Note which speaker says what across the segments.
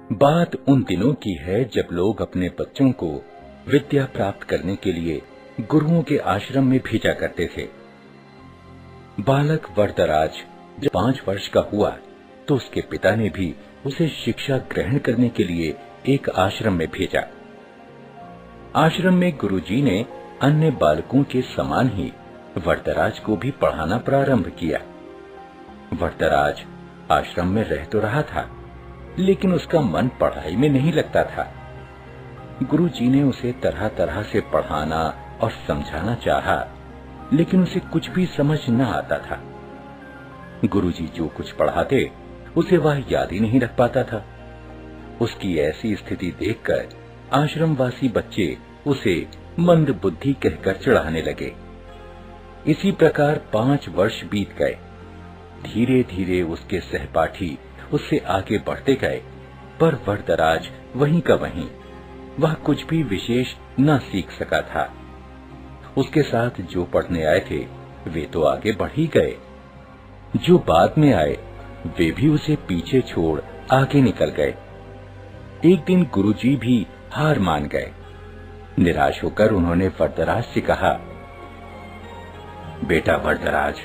Speaker 1: बात उन दिनों की है जब लोग अपने बच्चों को विद्या प्राप्त करने के लिए गुरुओं के आश्रम में भेजा करते थे। बालक वरदराज जब 5 वर्ष का हुआ तो उसके पिता ने भी उसे शिक्षा ग्रहण करने के लिए एक आश्रम में भेजा। आश्रम में गुरुजी ने अन्य बालकों के समान ही वरदराज को भी पढ़ाना प्रारंभ किया। वरदराज आश्रम में रह तो रहा था, लेकिन उसका मन पढ़ाई में नहीं लगता था। गुरुजी ने उसे तरह तरह से पढ़ाना और समझाना चाहा, लेकिन उसे कुछ भी समझ न आता था। गुरुजी जो कुछ पढ़ाते उसे वह याद ही नहीं रख पाता था। उसकी ऐसी स्थिति देखकर आश्रमवासी बच्चे उसे मंद बुद्धि कहकर चिढ़ाने लगे। इसी प्रकार 5 वर्ष बीत गए। धीरे धीरे उसके सहपाठी उससे आगे बढ़ते गए, पर वरदराज वहीं का वहीं, वह कुछ भी विशेष न सीख सका था। उसके साथ जो पढ़ने आए थे वे तो आगे बढ़ ही गए, जो बाद में आए वे भी उसे पीछे छोड़ आगे निकल गए। एक दिन गुरुजी भी हार मान गए। निराश होकर उन्होंने वरदराज से कहा, बेटा वरदराज,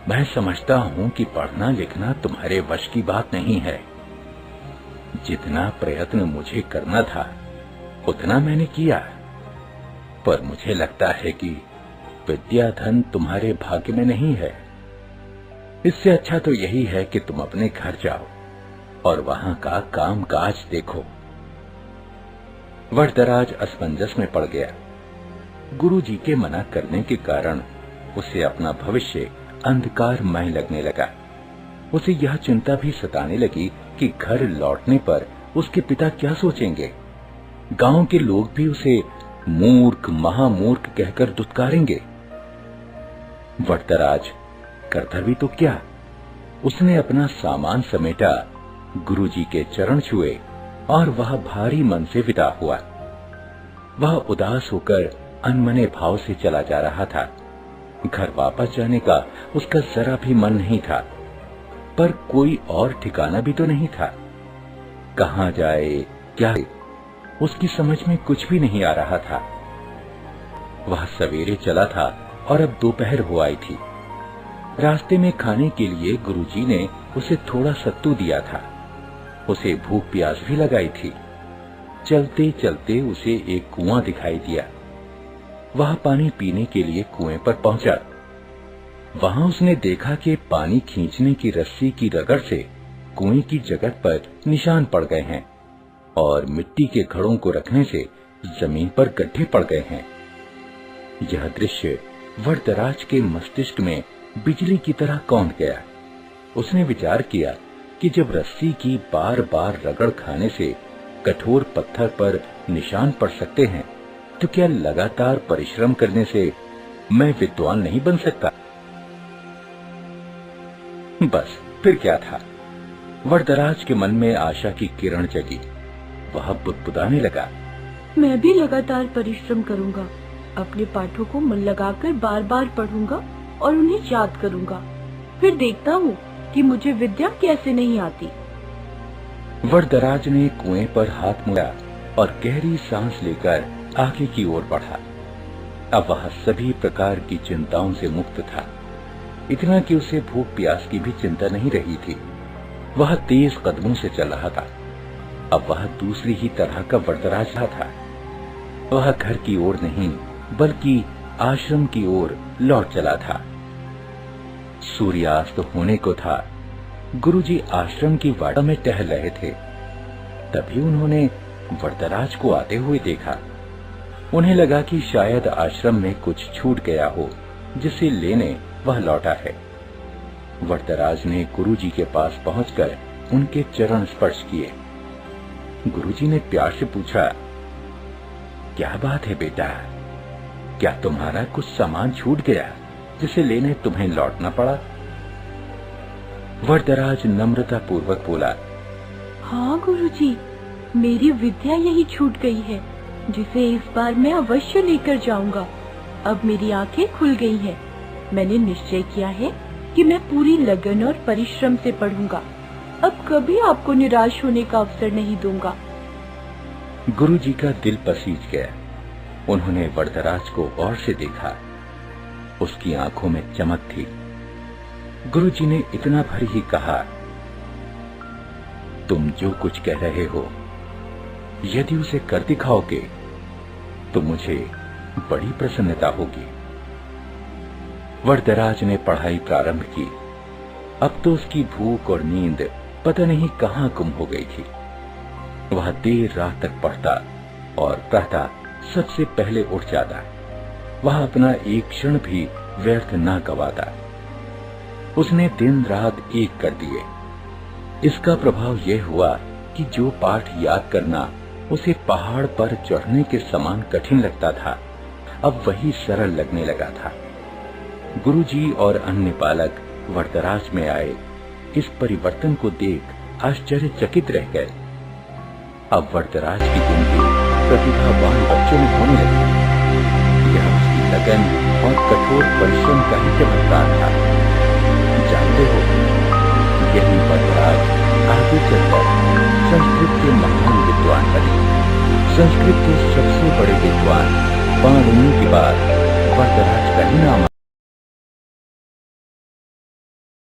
Speaker 1: मैं समझता हूं कि पढ़ना लिखना तुम्हारे वश की बात नहीं है। जितना प्रयत्न मुझे करना था उतना मैंने किया, पर मुझे लगता है कि विद्या धन तुम्हारे भाग्य में नहीं है। इससे अच्छा तो यही है कि तुम अपने घर जाओ और वहां का काम काज देखो। वरदराज असमंजस में पड़ गया। गुरुजी के मना करने के कारण उसे अपना भविष्य अंधकारमय लगने लगा। उसे यह चिंता भी सताने लगी कि घर लौटने पर उसके पिता क्या सोचेंगे। गांव के लोग भी उसे मूर्ख महामूर्ख कहकर दुत्कारेंगे। वरदराज करता भी तो क्या, उसने अपना सामान समेटा, गुरुजी के चरण छुए और वह भारी मन से विदा हुआ। वह उदास होकर अनमने भाव से चला जा रहा था। घर वापस जाने का उसका जरा भी मन नहीं था, पर कोई और ठिकाना भी तो नहीं था। कहां जाए क्या, उसकी समझ में कुछ भी नहीं आ रहा था। वह सवेरे चला था और अब दोपहर हो आई थी। रास्ते में खाने के लिए गुरुजी ने उसे थोड़ा सत्तू दिया था। उसे भूख प्यास भी लगाई थी। चलते चलते उसे एक कुआं दिखाई दिया। वह पानी पीने के लिए कुएं पर पहुंचा। वहां उसने देखा कि पानी खींचने की रस्सी की रगड़ से कुएं की जगह पर निशान पड़ गए हैं और मिट्टी के घड़ों को रखने से जमीन पर गड्ढे पड़ गए हैं। यह दृश्य वरदराज के मस्तिष्क में बिजली की तरह कौंध गया। उसने विचार किया कि जब रस्सी की बार बार रगड़ खाने से कठोर पत्थर पर निशान पड़ सकते हैं, तो क्या लगातार परिश्रम करने से मैं विद्वान नहीं बन सकता? बस फिर क्या था। वरदराज के मन में आशा की किरण जगी। वह बुदबुदाने लगा,
Speaker 2: मैं भी लगातार परिश्रम करूंगा, अपने पाठों को मन लगाकर बार बार पढ़ूंगा और उन्हें याद करूंगा। फिर देखता हूँ कि मुझे विद्या कैसे नहीं आती।
Speaker 1: वरदराज ने कुएं पर हाथ मुड़ा और गहरी सांस लेकर आगे की ओर बढ़ा। अब वह सभी प्रकार की चिंताओं से मुक्त था। इतना कि उसे भूख प्यास की भी चिंता नहीं रही थी। वह तेज कदमों से चल रहा था। अब वह दूसरी ही तरह का वरदराज था। वह घर की ओर नहीं बल्कि आश्रम की ओर लौट चला था। सूर्यास्त होने को था। गुरुजी आश्रम की वाड़ा में टहल रहे थे। तभी उन्होंने वरदराज को आते हुए देखा। उन्हें लगा कि शायद आश्रम में कुछ छूट गया हो, जिसे लेने वह लौटा है। वरदराज ने गुरुजी के पास पहुंचकर उनके चरण स्पर्श किए। गुरुजी ने प्यार से पूछा, क्या बात है बेटा, क्या तुम्हारा कुछ सामान छूट गया जिसे लेने तुम्हें लौटना पड़ा? वरदराज नम्रता पूर्वक बोला,
Speaker 2: हाँ गुरुजी, मेरी विद्या यही छूट गई है, जिसे इस बार मैं अवश्य लेकर जाऊंगा। अब मेरी आंखें खुल गई हैं। मैंने निश्चय किया है कि मैं पूरी लगन और परिश्रम से पढ़ूंगा। अब कभी आपको निराश होने का अवसर नहीं दूंगा।
Speaker 1: गुरुजी का दिल पसीज गया। उन्होंने वरदराज को गौर से देखा। उसकी आंखों में चमक थी। गुरुजी ने इतना भर ही कहा, तुम जो कुछ कह रहे हो, यदि उसे कर दिखाओगे तो मुझे बड़ी प्रसन्नता होगी। वरदराज ने पढ़ाई प्रारंभ की। अब तो उसकी भूख और नींद पता नहीं कहां गुम हो गई थी। वह देर रात तक पढ़ता और प्रातः सबसे पहले उठ जाता। वह अपना एक क्षण भी व्यर्थ न गवाता। उसने दिन रात एक कर दिए। इसका प्रभाव यह हुआ कि जो पाठ याद करना उसे पहाड़ पर चढ़ने के समान कठिन लगता था, अब वही सरल लगने लगा था। गुरुजी और अन्य बालक वरदराज में आए इस परिवर्तन को देख आश्चर्यचकित रह गए। अब वरदराज की जिंदगी प्रतिभावान बच्चों में होने लगी। यह उसकी लगन और कठोर परिश्रम का ही चमत्कार था। जानते हो, यही वरदराज आगे चलकर संस्कृत के महान विद्वान बने। संस्कृत के सबसे बड़े विद्वान पाणिनि के बाद वरदराज का ही नाम